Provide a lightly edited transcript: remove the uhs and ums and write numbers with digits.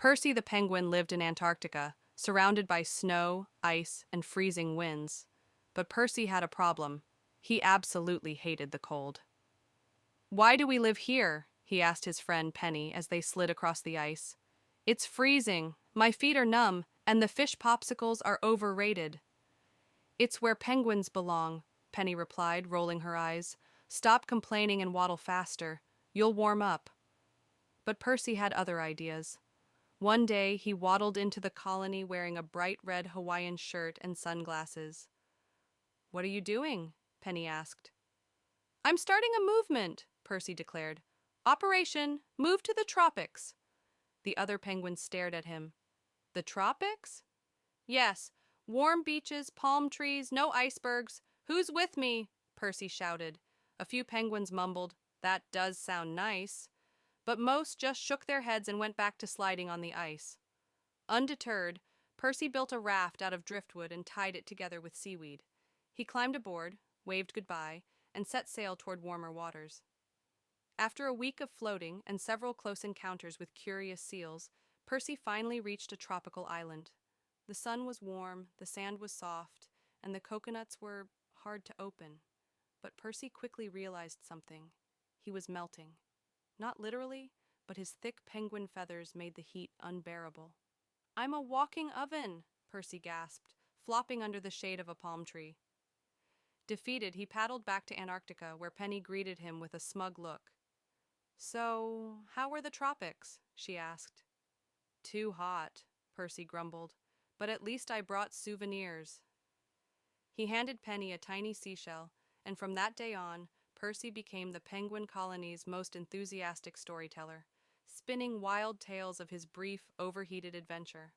Percy the penguin lived in Antarctica, surrounded by snow, ice, and freezing winds. But Percy had a problem. He absolutely hated the cold. "Why do we live here?" he asked his friend Penny as they slid across the ice. "It's freezing, my feet are numb, and the fish popsicles are overrated." "It's where penguins belong," Penny replied, rolling her eyes. "Stop complaining and waddle faster. You'll warm up." But Percy had other ideas. One day, he waddled into the colony wearing a bright red Hawaiian shirt and sunglasses. "What are you doing?" Penny asked. "I'm starting a movement," Percy declared. "Operation Move to the Tropics." The other penguins stared at him. "The tropics?" "Yes. Warm beaches, palm trees, no icebergs. Who's with me?" Percy shouted. A few penguins mumbled, "That does sound nice." But most just shook their heads and went back to sliding on the ice. Undeterred, Percy built a raft out of driftwood and tied it together with seaweed. He climbed aboard, waved goodbye, and set sail toward warmer waters. After a week of floating and several close encounters with curious seals, Percy finally reached a tropical island. The sun was warm, the sand was soft, and the coconuts were hard to open. But Percy quickly realized something. He was melting. Not literally, but his thick penguin feathers made the heat unbearable. "I'm a walking oven," Percy gasped, flopping under the shade of a palm tree. Defeated, he paddled back to Antarctica, where Penny greeted him with a smug look. "So, how were the tropics?" she asked. "Too hot," Percy grumbled, "but at least I brought souvenirs." He handed Penny a tiny seashell, and from that day on, Percy became the penguin colony's most enthusiastic storyteller, spinning wild tales of his brief, overheated adventure.